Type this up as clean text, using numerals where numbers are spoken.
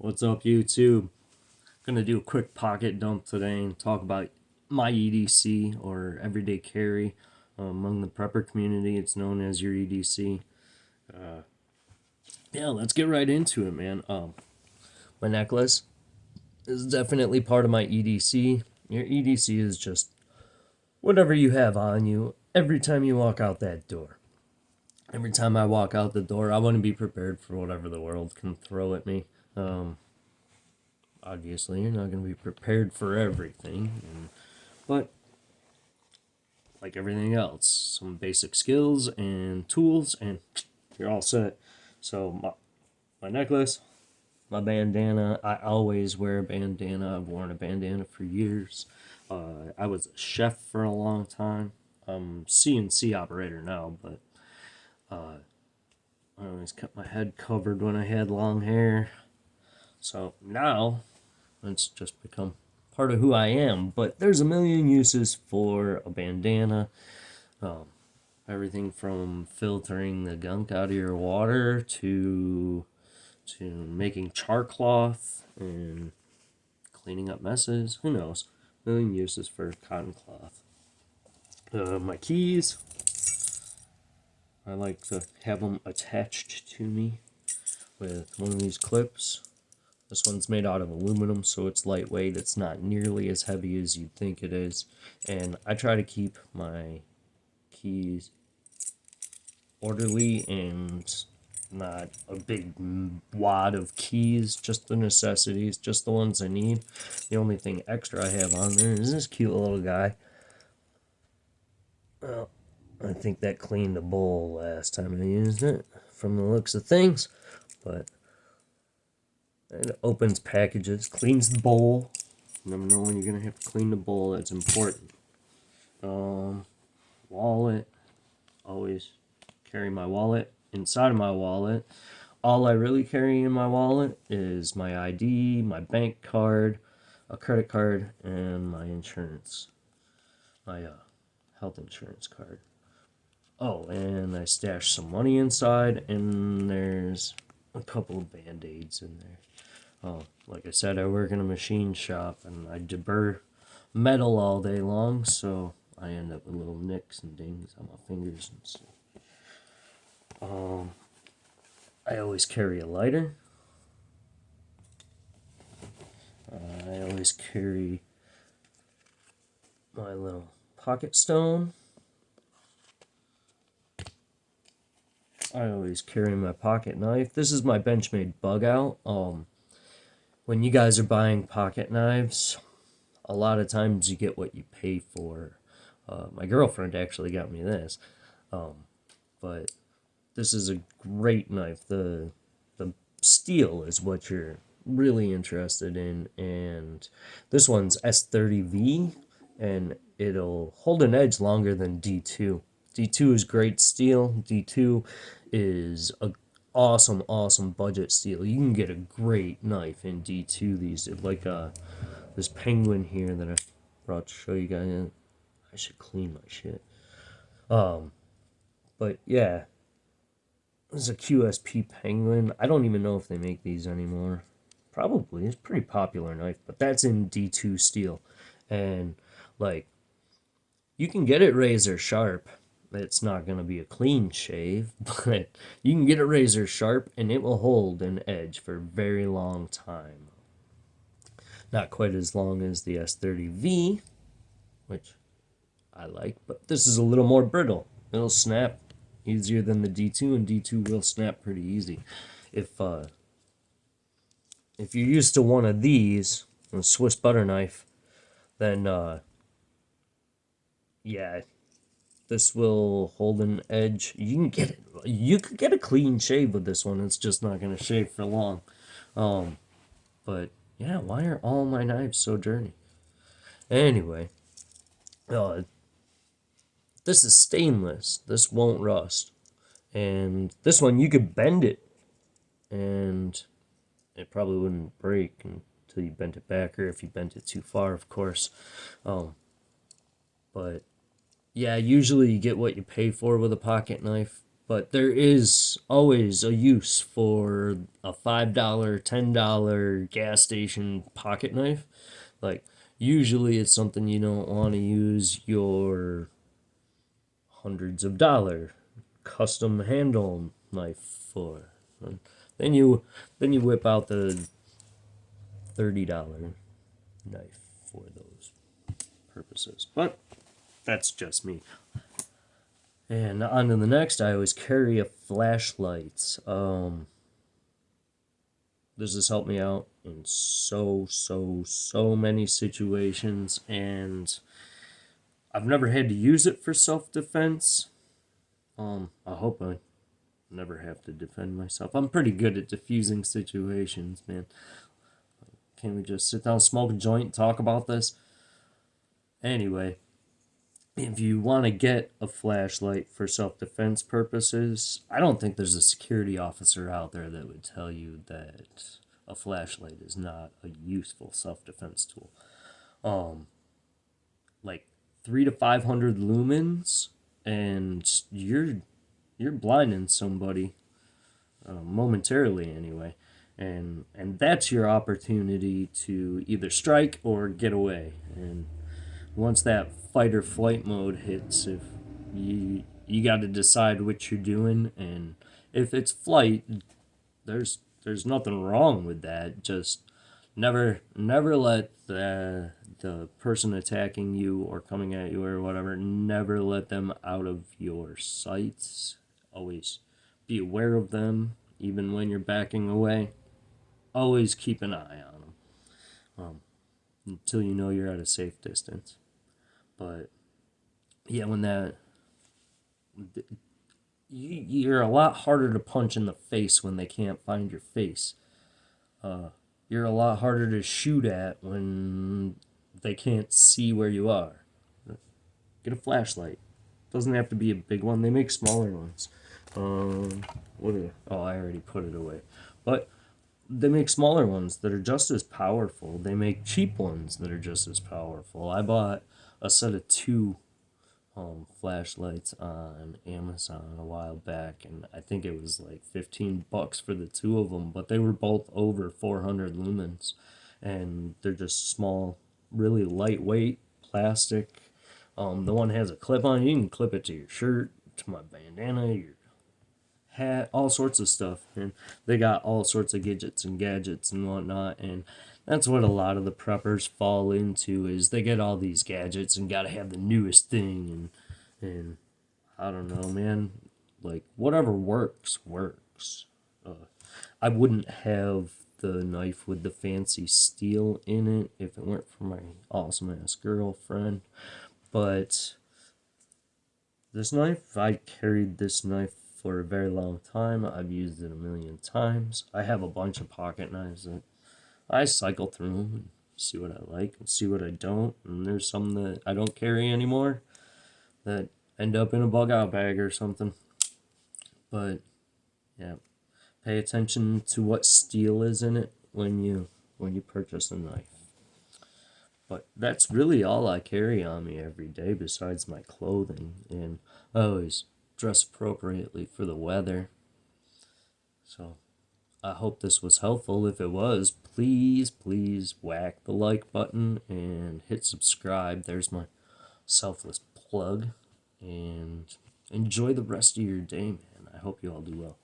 What's up, YouTube? Gonna do a quick pocket dump today and talk about my EDC, or everyday carry. Among the prepper community, it's known as your EDC. Yeah, let's get right into it, man. My necklace is definitely part of my EDC. Your EDC is just whatever you have on you every time you walk out that door. Every time I walk out the door, I want to be prepared for whatever the world can throw at me. Obviously, you're not going to be prepared for everything, but like everything else, some basic skills and tools, and you're all set. So, my necklace, my bandana, I always wear a bandana. I've worn a bandana for years. I was a chef for a long time. I'm CNC operator now, but I always kept my head covered when I had long hair. So now it's just become part of who I am. But there's a million uses for a bandana. Everything from filtering the gunk out of your water to making char cloth and cleaning up messes. Who knows? A million uses for cotton cloth. My keys, I like to have them attached to me with one of these clips. This one's made out of aluminum, so it's lightweight. It's not nearly as heavy as you'd think it is. And I try to keep my keys orderly and not a big wad of keys, just the necessities, just the ones I need. The only thing extra I have on there is this cute little guy. Well, I think that cleaned the bowl last time I used it, from the looks of things. But it opens packages, cleans the bowl. You never know when you're going to have to clean the bowl. That's important. Wallet. Always carry my wallet. Inside of my wallet, all I really carry in my wallet is my ID, my bank card, a credit card, and my insurance. My health insurance card. Oh, and I stashed some money inside, and there's a couple of Band-Aids in there. Oh, like I said, I work in a machine shop, and I deburr metal all day long, so I end up with little nicks and dings on my fingers and stuff. I always carry a lighter. I always carry my little pocket stone. I always carry my pocket knife. This is my Benchmade bug out. When you guys are buying pocket knives, a lot of times you get what you pay for. My girlfriend actually got me this, but this is a great knife. The steel is what you're really interested in, and this one's S30V, and it'll hold an edge longer than D2. D2 is great steel. D2 is a awesome budget steel. You can get a great knife in D2 these days. Like this penguin here that I brought to show you guys. I should clean my shit. But yeah, this is a QSP penguin. I don't even know if they make these anymore. Probably. It's a pretty popular knife, but that's in D2 steel. And like, you can get it razor sharp. It's not going to be a clean shave, but you can get it razor sharp and it will hold an edge for a very long time. Not quite as long as the S30V, which I like, but this is a little more brittle. It'll snap easier than the D2, and D2 will snap pretty easy. If you're used to one of these, a Swiss butter knife, then yeah, this will hold an edge. You could get a clean shave with this one. It's just not gonna shave for long. But yeah, why are all my knives so dirty? Anyway, this is stainless. This won't rust. And this one, you could bend it, and it probably wouldn't break until you bent it back, or if you bent it too far, of course. But yeah, usually you get what you pay for with a pocket knife. But there is always a use for a $5, $10 gas station pocket knife. Like, usually it's something you don't want to use your hundreds of dollar custom handle knife for. And then you whip out the $30 knife for those purposes. But that's just me. And on to the next, I always carry a flashlight. This has helped me out in so many situations, and I've never had to use it for self-defense. I hope I never have to defend myself. I'm pretty good at diffusing situations, man. Can we just sit down, smoke a joint, talk about this? Anyway, if you want to get a flashlight for self-defense purposes, I don't think there's a security officer out there that would tell you that a flashlight is not a useful self-defense tool. Like 300 to 500 lumens, and you're blinding somebody momentarily anyway, and that's your opportunity to either strike or get away. And once that fight or flight mode hits, if you got to decide what you're doing, and if it's flight, there's nothing wrong with that. Just never let the person attacking you or coming at you or whatever, never let them out of your sights. Always be aware of them, even when you're backing away. Always keep an eye on them until you know you're at a safe distance. But yeah, when that you're a lot harder to punch in the face when they can't find your face. You're a lot harder to shoot at when they can't see where you are. Get a flashlight. Doesn't have to be a big one. They make smaller ones. Oh, I already put it away. But they make smaller ones that are just as powerful. They make cheap ones that are just as powerful. I bought a set of two flashlights on Amazon a while back, and I think it was like $15 for the two of them, but they were both over 400 lumens, and they're just small, really lightweight plastic. The one has a clip on. You can clip it to your shirt, to my bandana, your hat, all sorts of stuff, and they got all sorts of gadgets and whatnot. And that's what a lot of the preppers fall into, is they get all these gadgets and gotta have the newest thing, and I don't know, man, like whatever works. I wouldn't have the knife with the fancy steel in it if it weren't for my awesome ass girlfriend. But this knife, I carried this knife for a very long time. I've used it a million times. I have a bunch of pocket knives that I cycle through and see what I like and see what I don't. And there's some that I don't carry anymore that end up in a bug out bag or something. But yeah, pay attention to what steel is in it when you purchase a knife. But that's really all I carry on me every day besides my clothing, and I always dress appropriately for the weather. So I hope this was helpful. If it was, please whack the like button and hit subscribe. There's my selfless plug. And enjoy the rest of your day, man. I hope you all do well.